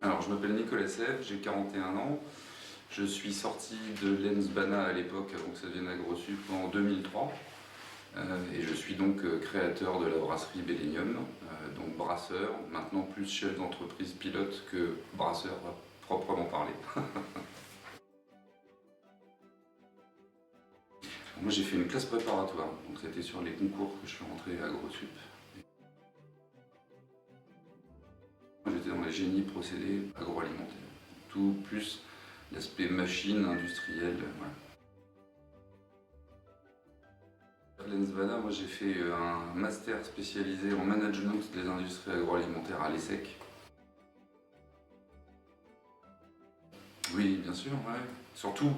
Alors, je m'appelle Nicolas Sèvres, j'ai 41 ans. Je suis sorti de Lensbana à l'époque, avant que ça devienne AgroSup, en 2003. Et je suis donc créateur de la brasserie Bellénium, donc brasseur, maintenant plus chef d'entreprise pilote que brasseur à proprement parler. Moi j'ai fait une classe préparatoire, donc c'était sur les concours que je suis rentré à AgroSup. J'étais dans les génies procédés agroalimentaires, tout plus l'aspect machine, industrielle, voilà. Lensbana, moi j'ai fait un master spécialisé en management des industries agroalimentaires à l'ESSEC. Oui, bien sûr, ouais. Surtout,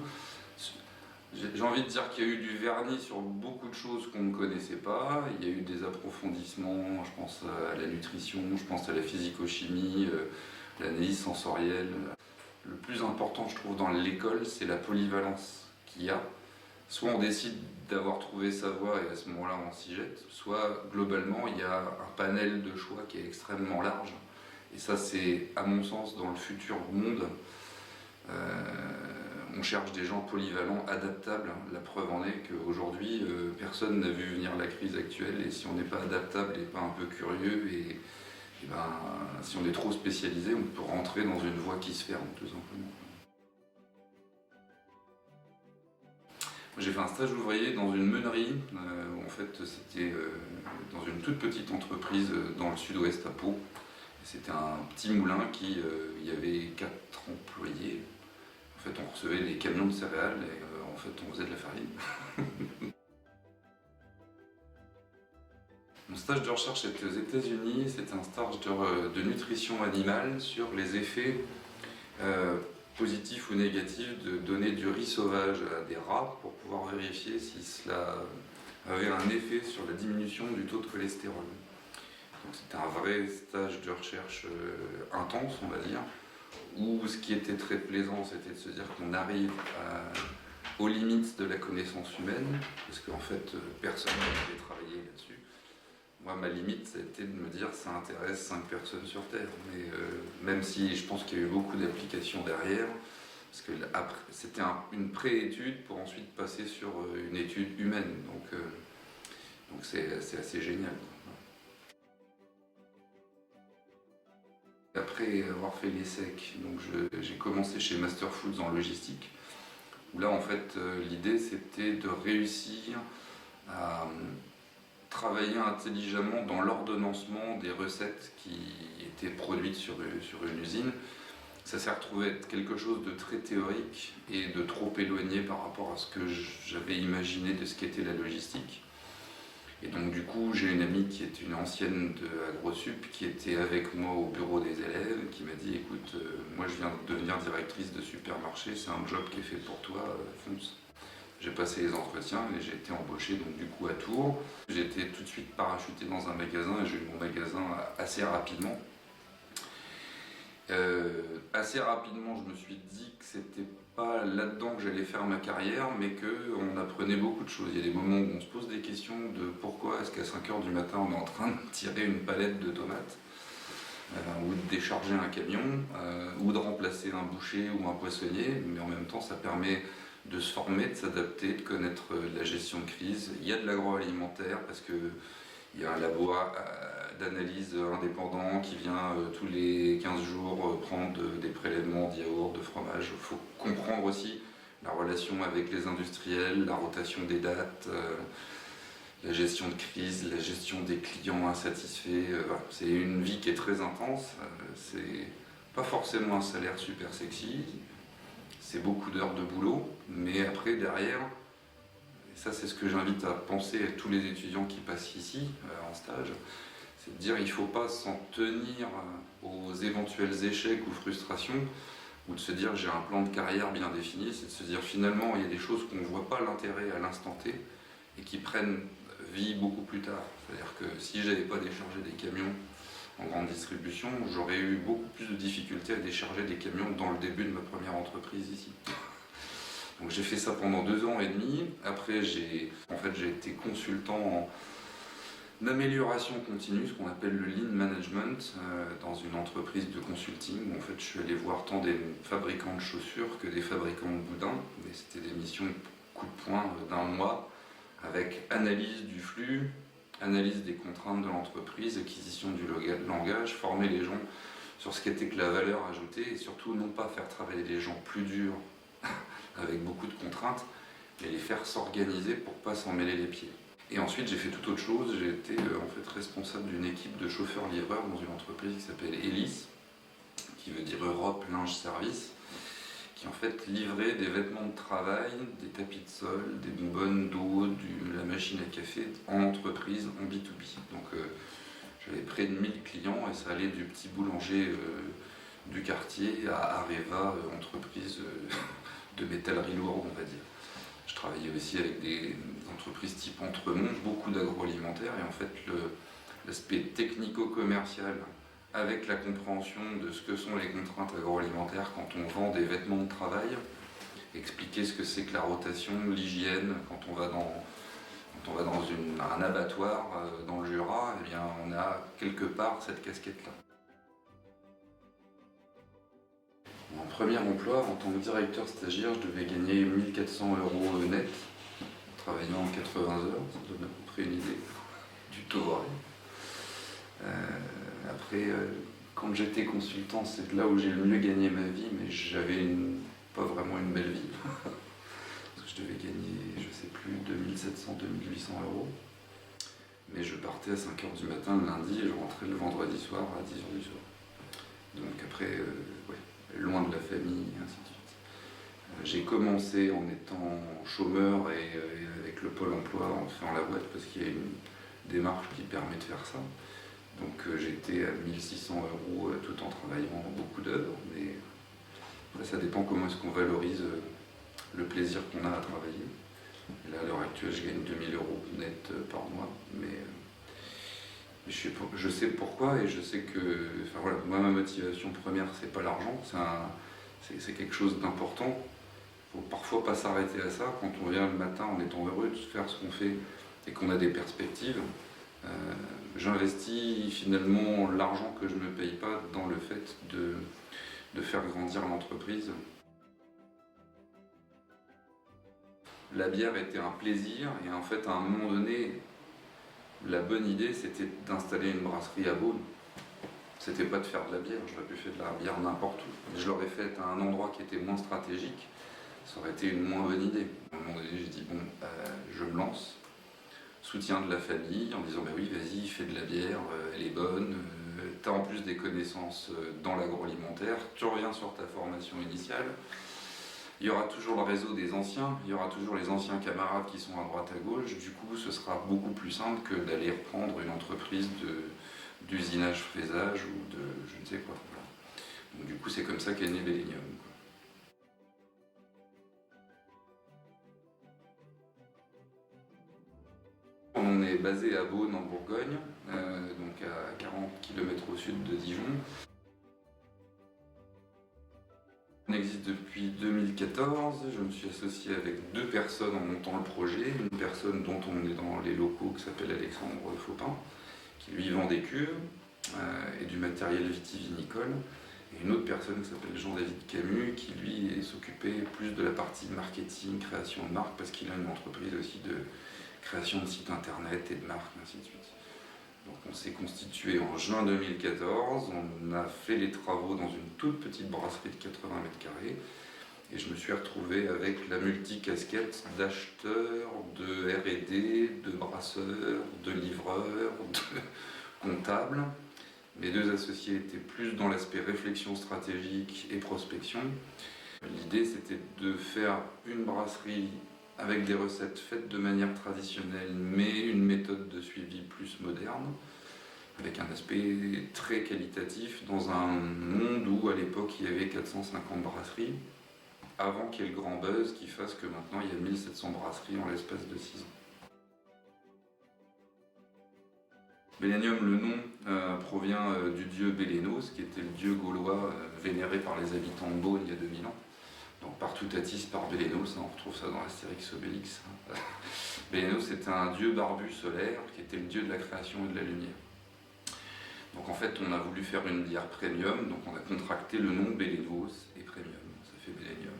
j'ai envie de dire qu'il y a eu du vernis sur beaucoup de choses qu'on ne connaissait pas. Il y a eu des approfondissements, je pense à la nutrition, je pense à la physico-chimie, l'analyse sensorielle. Le plus important, je trouve, dans l'école, c'est la polyvalence qu'il y a. Soit on décide d'avoir trouvé sa voie et à ce moment-là on s'y jette, soit globalement il y a un panel de choix qui est extrêmement large. Et ça c'est à mon sens dans le futur monde, on cherche des gens polyvalents, adaptables. La preuve en est qu'aujourd'hui personne n'a vu venir la crise actuelle et si on n'est pas adaptable et pas un peu curieux et ben, si on est trop spécialisé on peut rentrer dans une voie qui se ferme tout simplement. J'ai fait un stage ouvrier dans une meunerie, où en fait c'était dans une toute petite entreprise dans le sud-ouest à Pau. C'était un petit moulin qui, il y avait 4 employés. En fait on recevait des camions de céréales et en fait on faisait de la farine. Mon stage de recherche était aux États-Unis, c'était un stage de nutrition animale sur les effets positif ou négatif de donner du riz sauvage à des rats pour pouvoir vérifier si cela avait un effet sur la diminution du taux de cholestérol. Donc c'était un vrai stage de recherche intense, on va dire, où ce qui était très plaisant, c'était de se dire qu'on arrive aux limites de la connaissance humaine, parce qu'en fait, personne n'avait travaillé là-dessus. Moi, ma limite, ça a été de me dire ça intéresse 5 personnes sur Terre. Mais même si je pense qu'il y a eu beaucoup d'applications derrière, parce que c'était une pré-étude pour ensuite passer sur une étude humaine. Donc c'est assez génial. Après avoir fait l'ESSEC, j'ai commencé chez Master Foods en logistique, où là en fait l'idée c'était de réussir à travailler intelligemment dans l'ordonnancement des recettes qui étaient produites sur une usine. Ça s'est retrouvé être quelque chose de très théorique et de trop éloigné par rapport à ce que j'avais imaginé de ce qu'était la logistique. Et donc du coup, j'ai une amie qui est une ancienne de AgroSup qui était avec moi au bureau des élèves, qui m'a dit écoute, moi je viens de devenir directrice de supermarché, c'est un job qui est fait pour toi, fonce. J'ai passé les entretiens et j'ai été embauché donc du coup à Tours. J'ai été tout de suite parachuté dans un magasin et j'ai eu mon magasin assez rapidement. Assez rapidement, je me suis dit que c'était pas là-dedans que j'allais faire ma carrière, mais qu'on apprenait beaucoup de choses. Il y a des moments où on se pose des questions de pourquoi est-ce qu'à 5h du matin on est en train de tirer une palette de tomates, ou de décharger un camion, ou de remplacer un boucher ou un poissonnier, mais en même temps ça permet de se former, de s'adapter, de connaître la gestion de crise. Il y a de l'agroalimentaire parce que il y a un labo d'analyse indépendant qui vient tous les 15 jours prendre des prélèvements de yaourt, de fromage. Il faut comprendre aussi la relation avec les industriels, la rotation des dates, la gestion de crise, la gestion des clients insatisfaits. Voilà. C'est une vie qui est très intense. C'est pas forcément un salaire super sexy. C'est beaucoup d'heures de boulot, mais après derrière, et ça c'est ce que j'invite à penser à tous les étudiants qui passent ici en stage, c'est de dire il ne faut pas s'en tenir aux éventuels échecs ou frustrations, ou de se dire j'ai un plan de carrière bien défini, c'est de se dire finalement il y a des choses qu'on ne voit pas l'intérêt à l'instant T et qui prennent vie beaucoup plus tard. C'est-à-dire que si j'avais pas déchargé des camions en grande distribution, j'aurais eu beaucoup plus de difficultés à décharger des camions dans le début de ma première entreprise ici. Donc j'ai fait ça pendant 2 ans et demi. Après j'ai été consultant Une amélioration continue, ce qu'on appelle le lean management, dans une entreprise de consulting où en fait je suis allé voir tant des fabricants de chaussures que des fabricants de boudins, mais c'était des missions coup de poing d'un mois avec analyse du flux, analyse des contraintes de l'entreprise, acquisition du langage, former les gens sur ce qu'était que la valeur ajoutée et surtout non pas faire travailler les gens plus durs avec beaucoup de contraintes, mais les faire s'organiser pour pas s'en mêler les pieds. Et ensuite j'ai fait toute autre chose, j'ai été en fait responsable d'une équipe de chauffeurs-livreurs dans une entreprise qui s'appelle Elis, qui veut dire Europe Linge Service, qui en fait livrait des vêtements de travail, des tapis de sol, des bonbonnes d'eau, de la machine à café en entreprise, en B2B. Donc j'avais près de 1000 clients et ça allait du petit boulanger du quartier à Areva, entreprise de métallerie lourde on va dire. Je travaillais aussi avec des entreprises type Entremont, beaucoup d'agroalimentaire et en fait l'aspect technico-commercial avec la compréhension de ce que sont les contraintes agroalimentaires quand on vend des vêtements de travail, expliquer ce que c'est que la rotation, l'hygiène, quand on va dans un abattoir dans le Jura, eh bien on a quelque part cette casquette-là. Mon premier emploi, en tant que directeur stagiaire, je devais gagner 1400 € net, travaillant 80 heures, ça donne à peu près une idée du taux horaire. Après, quand j'étais consultant, c'est là où j'ai le mieux gagné ma vie, mais j'avais pas vraiment une belle vie. Parce que je devais gagner, je sais plus, 2700, 2800 €. Mais je partais à 5h du matin le lundi et je rentrais le vendredi soir à 10h du soir. Donc après, loin de la famille, et ainsi de suite. J'ai commencé en étant chômeur et avec le pôle emploi en faisant la boîte parce qu'il y a une démarche qui permet de faire ça. Donc j'étais à 1600 € tout en travaillant beaucoup d'heures, mais après ça dépend comment est-ce qu'on valorise le plaisir qu'on a à travailler. Et là à l'heure actuelle je gagne 2000 € net par mois, mais je sais pourquoi et je sais que, enfin voilà, moi ma motivation première c'est pas l'argent, c'est quelque chose d'important. Il faut parfois pas s'arrêter à ça quand on vient le matin en étant heureux de faire ce qu'on fait et qu'on a des perspectives. J'investis finalement l'argent que je ne me paye pas dans le fait de faire grandir l'entreprise. La bière était un plaisir et en fait à un moment donné, la bonne idée c'était d'installer une brasserie à Beaune. C'était pas de faire de la bière, j'aurais pu faire de la bière n'importe où. Je l'aurais faite à un endroit qui était moins stratégique, ça aurait été une moins bonne idée. À un moment donné j'ai dit bon, je me lance. Soutien de la famille en disant bah oui vas-y fais de la bière, elle est bonne, t'as en plus des connaissances dans l'agroalimentaire, tu reviens sur ta formation initiale, il y aura toujours le réseau des anciens, il y aura toujours les anciens camarades qui sont à droite à gauche, du coup ce sera beaucoup plus simple que d'aller reprendre une entreprise d'usinage fraisage ou de je ne sais quoi. Donc du coup c'est comme ça qu'est né Bellénium. On est basé à Beaune en Bourgogne, donc à 40 km au sud de Dijon. On existe depuis 2014, je me suis associé avec 2 personnes en montant le projet. Une personne dont on est dans les locaux qui s'appelle Alexandre Faupin, qui lui vend des cuves et du matériel vitivinicole. Et une autre personne qui s'appelle Jean-David Camus, qui lui s'occupait plus de la partie marketing, création de marque, parce qu'il a une entreprise aussi de création de sites internet et de marques, ainsi de suite. Donc on s'est constitué en juin 2014, on a fait les travaux dans une toute petite brasserie de 80 m², et je me suis retrouvé avec la multicasquette d'acheteur, de R&D, de brasseur, de livreur, de comptable. Mes 2 associés étaient plus dans l'aspect réflexion stratégique et prospection. L'idée c'était de faire une brasserie avec des recettes faites de manière traditionnelle, mais une méthode de suivi plus moderne, avec un aspect très qualitatif dans un monde où à l'époque il y avait 450 brasseries, avant qu'il y ait le grand buzz qui fasse que maintenant il y a 1700 brasseries en l'espace de 6 ans. Bellénium, le nom provient du dieu Bélénos, qui était le dieu gaulois vénéré par les habitants de Beaune il y a 2000 ans. Donc par Toutatis, par Bélénos, on retrouve ça dans Astérix Obélix. Bélénos c'était un dieu barbu solaire qui était le dieu de la création et de la lumière. Donc en fait on a voulu faire une bière premium, donc on a contracté le nom Bélénos et premium, ça fait Bélénium.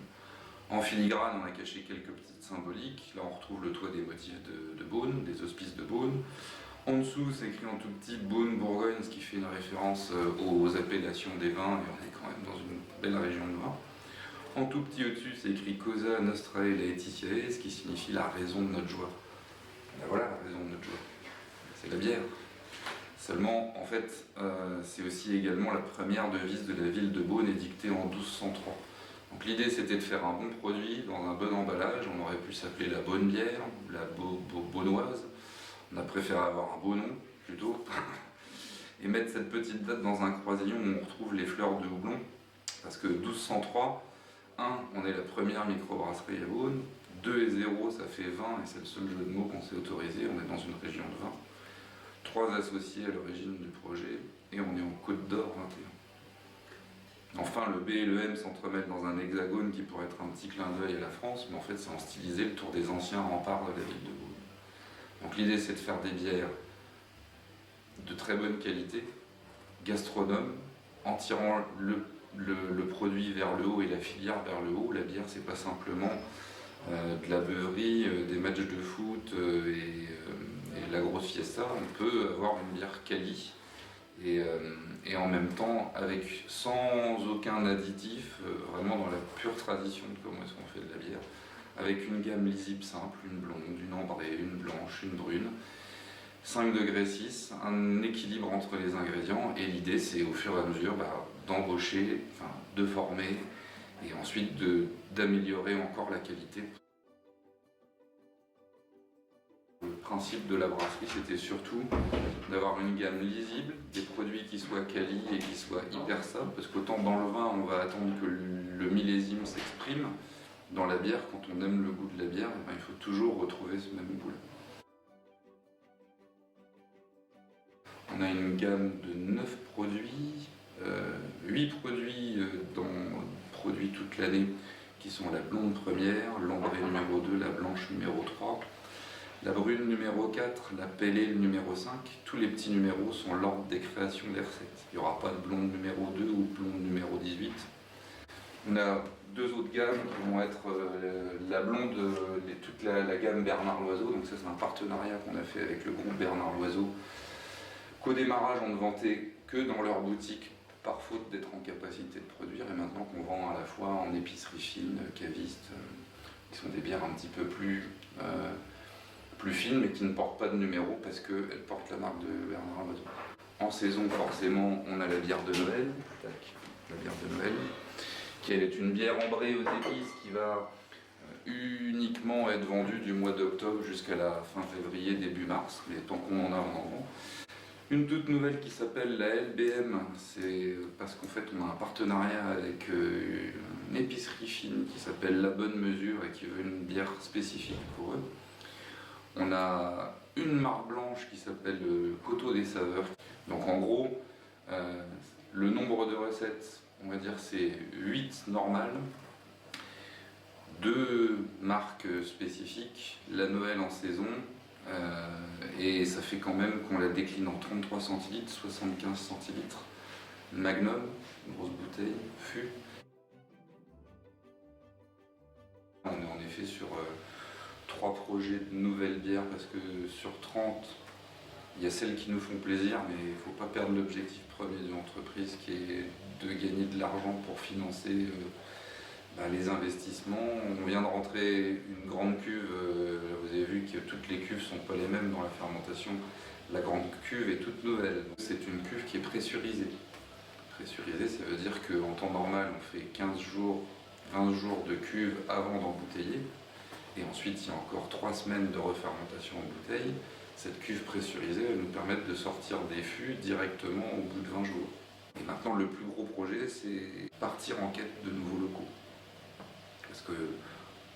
En filigrane on a caché quelques petites symboliques, là on retrouve le toit des motifs de Beaune, des hospices de Beaune. En dessous c'est écrit en tout petit Beaune Bourgogne, ce qui fait une référence aux appellations des vins, et on est quand même dans une belle région de vin. En tout petit au-dessus, c'est écrit Causa Nostra Laetitiae, ce qui signifie la raison de notre joie. Ben voilà la raison de notre joie, c'est la bière. Seulement, en fait, c'est aussi également la première devise de la ville de Beaune édictée en 1203. Donc l'idée c'était de faire un bon produit dans un bon emballage, on aurait pu s'appeler la bonne bière, ou la beaunoise. On a préféré avoir un beau nom, plutôt, et mettre cette petite date dans un croisillon où on retrouve les fleurs de houblon, parce que 1203, 1, on est la première microbrasserie à Beaune, 2 et 0, ça fait 20, et c'est le seul jeu de mots qu'on s'est autorisé, on est dans une région de vin. 3 associés à l'origine du projet, et on est en Côte d'Or 21. Enfin, le B et le M s'entremêlent dans un hexagone qui pourrait être un petit clin d'œil à la France, mais en fait c'est en stylisé le tour des anciens remparts de la ville de Beaune. Donc l'idée c'est de faire des bières de très bonne qualité, gastronomes, en tirant le produit vers le haut et la filière vers le haut. La bière c'est pas simplement de la beuverie, des matchs de foot et la grosse fiesta. On peut avoir une bière quali et en même temps sans aucun additif, vraiment dans la pure tradition de comment est-ce qu'on fait de la bière, avec une gamme lisible simple, une blonde, une ambrée, une blanche, une brune, 5 degrés 6, un équilibre entre les ingrédients, et l'idée c'est au fur et à mesure d'embaucher, de former, et ensuite d'améliorer encore la qualité. Le principe de la brasserie c'était surtout d'avoir une gamme lisible, des produits qui soient quali et qui soient hyper stables, parce qu'autant dans le vin on va attendre que le millésime s'exprime, dans la bière, quand on aime le goût de la bière, il faut toujours retrouver ce même goût-là. On a une gamme de 9 produits, 8 produits produits toute l'année, qui sont la blonde première, l'ambrée numéro 2, la blanche numéro 3, la brune numéro 4, la pale ale numéro 5. Tous les petits numéros sont l'ordre des créations des recettes. Il n'y aura pas de blonde numéro 2 ou blonde numéro 18. On a 2 autres gammes qui vont être la blonde et toute la gamme Bernard Loiseau. Donc ça c'est un partenariat qu'on a fait avec le groupe Bernard Loiseau, qu'au démarrage on ne vendait que dans leur boutique par faute d'être en capacité de produire, et maintenant qu'on vend à la fois en épicerie fine, caviste, qui sont des bières un petit peu plus fines mais qui ne portent pas de numéro parce qu'elles portent la marque de Bernard Loiseau. En saison forcément on a la bière de Noël, la bière de Noël, qui elle est une bière ambrée aux épices qui va uniquement être vendue du mois d'octobre jusqu'à la fin février, début mars, mais tant qu'on en a, on en vend. Une toute nouvelle qui s'appelle la LBM, c'est parce qu'en fait on a un partenariat avec une épicerie fine qui s'appelle La Bonne Mesure et qui veut une bière spécifique pour eux. On a une marque blanche qui s'appelle Coteau des Saveurs. Donc en gros, le nombre de recettes, on va dire c'est 8 normales, 2 marques spécifiques, la Noël en saison, et ça fait quand même qu'on la décline en 33 centilitres, 75 centilitres, Magnum, une grosse bouteille, fût. On est en effet sur 3 projets de nouvelles bières parce que sur 30, il y a celles qui nous font plaisir, mais il ne faut pas perdre l'objectif premier de l'entreprise qui est de gagner de l'argent pour financer les investissements. On vient de rentrer une grande cuve, vous avez vu que toutes les cuves ne sont pas les mêmes dans la fermentation. La grande cuve est toute nouvelle. C'est une cuve qui est pressurisée. Pressurisée, ça veut dire qu'en temps normal, on fait 15 jours, 20 jours de cuve avant d'embouteiller. Et ensuite, il y a encore 3 semaines de refermentation en bouteille. Cette cuve pressurisée va nous permettre de sortir des fûts directement au bout de 20 jours. Et maintenant, le plus gros projet, c'est partir en quête de nouveaux locaux. Parce que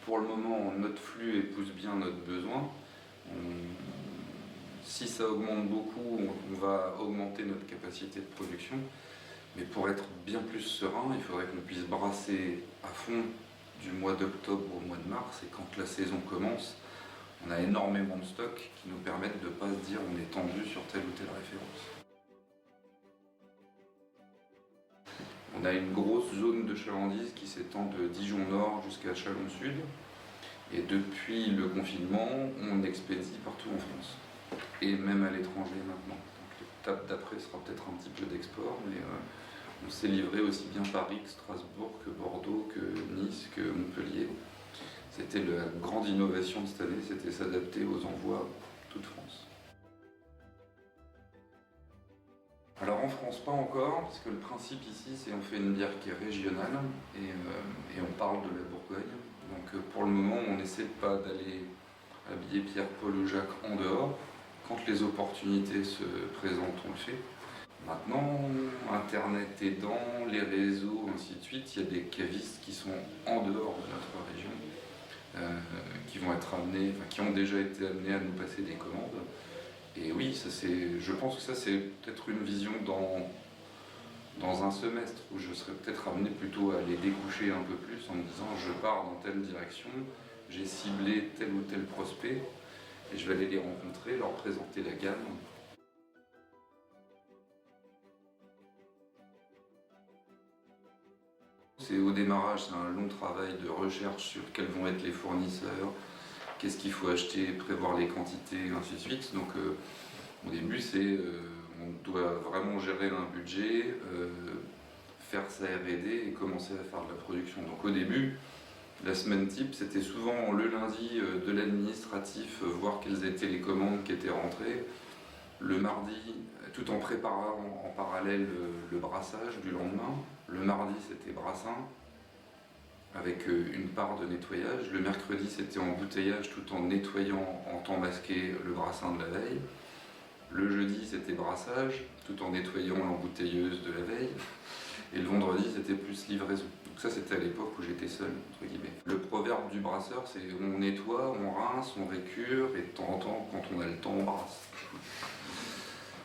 pour le moment, notre flux épouse bien notre besoin. Si ça augmente beaucoup, on va augmenter notre capacité de production. Mais pour être bien plus serein, il faudrait qu'on puisse brasser à fond du mois d'octobre au mois de mars, et quand la saison commence, on a énormément de stocks qui nous permettent de ne pas se dire on est tendu sur telle ou telle référence. On a une grosse zone de chalandise qui s'étend de Dijon Nord jusqu'à Chalon Sud. Et depuis le confinement, on expédie partout en France. Et même à l'étranger maintenant. Donc l'étape d'après sera peut-être un petit peu d'export, mais on s'est livré aussi bien Paris que Strasbourg, que Bordeaux, que Nice, que Montpellier. C'était la grande innovation de cette année, c'était s'adapter aux envois toute France. Alors en France, pas encore, parce que le principe ici, c'est qu'on fait une bière qui est régionale et on parle de la Bourgogne. Donc pour le moment, on n'essaie pas d'aller habiller Pierre-Paul ou Jacques en dehors. Quand les opportunités se présentent, on le fait. Maintenant, Internet aidant, les réseaux, ainsi de suite, il y a des cavistes qui sont en dehors de notre région, qui vont être amenés, enfin, qui ont déjà été amenés à nous passer des commandes. Et oui, ça je pense que ça c'est peut-être une vision dans un semestre où je serais peut-être amené plutôt à les découcher un peu plus en me disant je pars dans telle direction, j'ai ciblé tel ou tel prospect et je vais aller les rencontrer, leur présenter la gamme. C'est au démarrage, c'est un long travail de recherche sur quels vont être les fournisseurs, qu'est-ce qu'il faut acheter, prévoir les quantités, ainsi de suite. Donc au début, on doit vraiment gérer un budget, faire sa R&D et commencer à faire de la production. Donc au début, la semaine type, c'était souvent le lundi de l'administratif, voir quelles étaient les commandes qui étaient rentrées. Le mardi, tout en préparant en parallèle le brassage du lendemain. Le mardi, c'était brassin, avec une part de nettoyage. Le mercredi, c'était embouteillage tout en nettoyant en temps masqué le brassin de la veille. Le jeudi, c'était brassage tout en nettoyant l'embouteilleuse de la veille. Et le vendredi, c'était plus livraison. Donc ça, c'était à l'époque où j'étais seul, entre guillemets. Le proverbe du brasseur, c'est on nettoie, on rince, on récure, et de temps en temps, quand on a le temps, on brasse.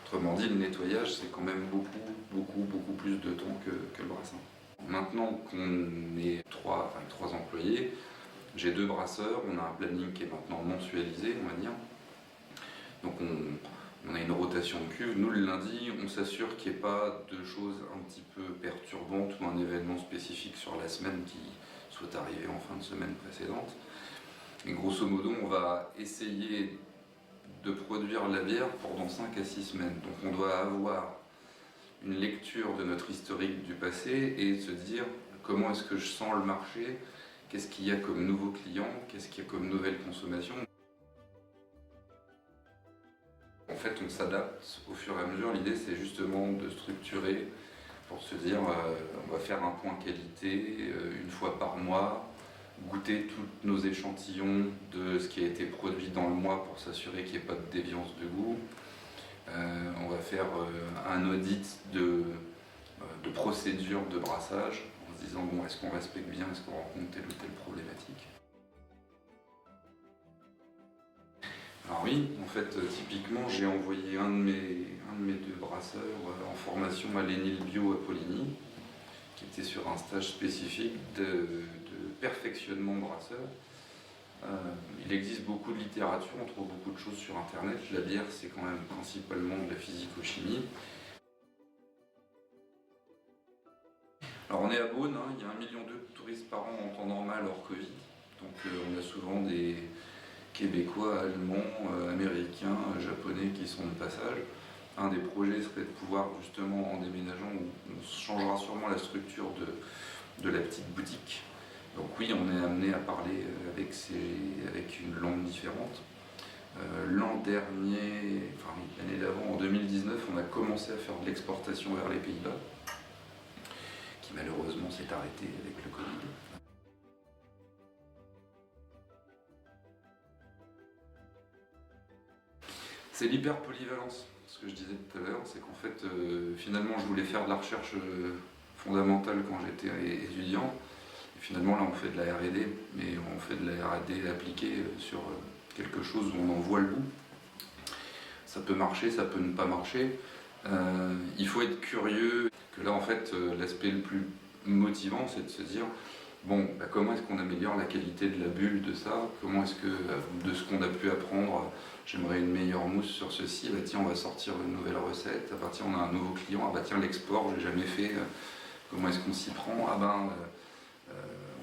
Autrement dit, le nettoyage, c'est quand même beaucoup plus de temps que le brassin. Maintenant qu'on est trois employés, j'ai 2 brasseurs, on a un planning qui est maintenant mensualisé, on va dire. Donc on a une rotation de cuve. Nous, le lundi, on s'assure qu'il n'y ait pas de choses un petit peu perturbantes ou un événement spécifique sur la semaine qui soit arrivé en fin de semaine précédente. Et grosso modo, on va essayer de produire la bière pendant 5 à 6 semaines. Donc on doit avoir une lecture de notre historique du passé et se dire comment est-ce que je sens le marché, qu'est-ce qu'il y a comme nouveaux clients, qu'est-ce qu'il y a comme nouvelle consommation. En fait, on s'adapte au fur et à mesure. L'idée, c'est justement de structurer pour se dire on va faire un point qualité une fois par mois, goûter tous nos échantillons de ce qui a été produit dans le mois pour s'assurer qu'il n'y ait pas de déviance de goût. On va faire un audit de procédure de brassage en se disant bon, est-ce qu'on respecte bien, est-ce qu'on rencontre telle ou telle problématique. Alors oui, en fait, typiquement, j'ai envoyé un de mes 2 brasseurs en formation à l'ENIL Bio à Poligny, qui était sur un stage spécifique de perfectionnement brasseur. Il existe beaucoup de littérature, on trouve beaucoup de choses sur internet. La bière, c'est quand même principalement de la physico-chimie. Alors on est à Beaune, hein, il y a 1,2 million de touristes par an en temps normal hors Covid. Donc on a souvent des Québécois, Allemands, Américains, Japonais qui sont de passage. Un des projets serait de pouvoir justement en déménageant, on changera sûrement la structure de la petite boutique. Donc oui, on est amené à parler avec une langue différente. L'an dernier, enfin l'année d'avant, en 2019, on a commencé à faire de l'exportation vers les Pays-Bas, qui malheureusement s'est arrêté avec le Covid. C'est l'hyper-polyvalence, ce que je disais tout à l'heure, c'est qu'en fait, finalement, je voulais faire de la recherche fondamentale quand j'étais étudiant. Finalement, là, on fait de la R&D, mais on fait de la R&D appliquée sur quelque chose où on en voit le bout. Ça peut marcher, ça peut ne pas marcher. Il faut être curieux. Que là, en fait, l'aspect le plus motivant, c'est de se dire Bon, bah, comment est-ce qu'on améliore la qualité de la bulle de ça? Comment est-ce que, de ce qu'on a pu apprendre, j'aimerais une meilleure mousse sur ceci, bah tiens, on va sortir une nouvelle recette, ah bah tiens, on a un nouveau client, ah bah tiens, l'export, je l'ai jamais fait, comment est-ce qu'on s'y prend? Ah ben,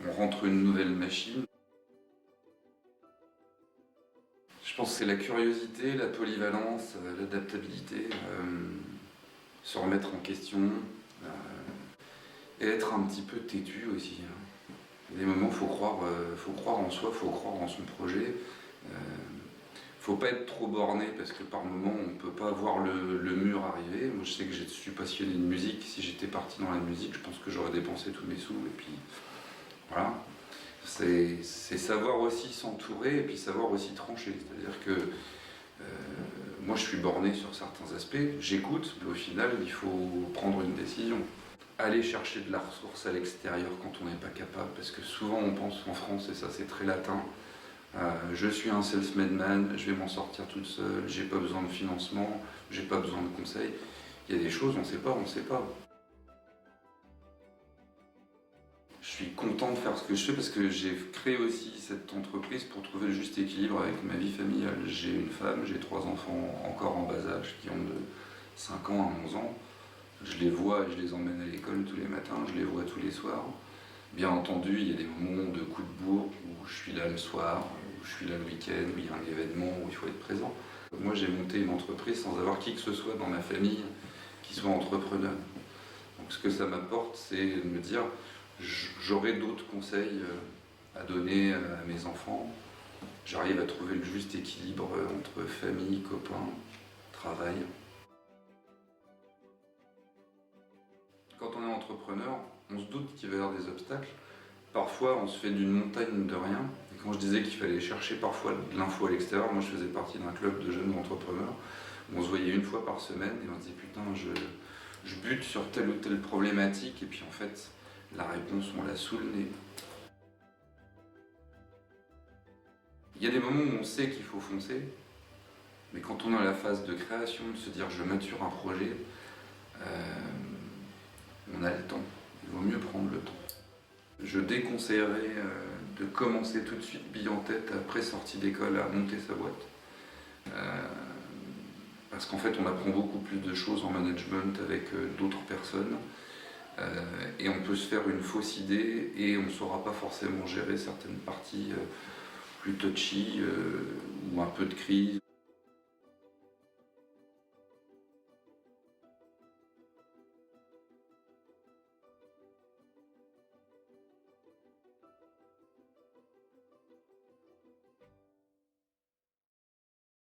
on rentre une nouvelle machine. Je pense que c'est la curiosité, la polyvalence, l'adaptabilité, se remettre en question, et être un petit peu têtu aussi, hein. Il y a des moments où faut croire en soi, faut croire en son projet. Faut pas être trop borné parce que par moments on peut pas voir le mur arriver. Moi je sais que je suis passionné de musique. Si j'étais parti dans la musique, je pense que j'aurais dépensé tous mes sous. Et puis voilà. C'est savoir aussi s'entourer et puis savoir aussi trancher. C'est-à-dire que moi je suis borné sur certains aspects. J'écoute, mais au final il faut prendre une décision. Aller chercher de la ressource à l'extérieur quand on n'est pas capable, parce que souvent on pense en France, et ça c'est très latin, je suis un self-made man, je vais m'en sortir toute seule, j'ai pas besoin de financement, j'ai pas besoin de conseils. Il y a des choses, on sait pas, on sait pas. Je suis content de faire ce que je fais parce que j'ai créé aussi cette entreprise pour trouver le juste équilibre avec ma vie familiale. J'ai une femme, j'ai 3 enfants encore en bas âge qui ont de 5 ans à 11 ans. Je les vois et je les emmène à l'école tous les matins, je les vois tous les soirs. Bien entendu, il y a des moments de coup de bourre où je suis là le soir, où je suis là le week-end, où il y a un événement où il faut être présent. Moi, j'ai monté une entreprise sans avoir qui que ce soit dans ma famille qui soit entrepreneur. Donc ce que ça m'apporte, c'est de me dire, j'aurai d'autres conseils à donner à mes enfants. J'arrive à trouver le juste équilibre entre famille, copains, travail. Quand on est entrepreneur, on se doute qu'il va y avoir des obstacles. Parfois, on se fait d'une montagne de rien. Et quand je disais qu'il fallait chercher parfois de l'info à l'extérieur, moi je faisais partie d'un club de jeunes entrepreneurs. Où on se voyait une fois par semaine et on se disait putain, je bute sur telle ou telle problématique et puis en fait, la réponse, on l'a sous le nez. Il y a des moments où on sait qu'il faut foncer, mais quand on est à la phase de création, de se dire je mature un projet, on a le temps. Il vaut mieux prendre le temps. Je déconseillerais de commencer tout de suite bille en tête après sortie d'école à monter sa boîte. Parce qu'en fait on apprend beaucoup plus de choses en management avec d'autres personnes et on peut se faire une fausse idée et on ne saura pas forcément gérer certaines parties plus touchy ou un peu de crise.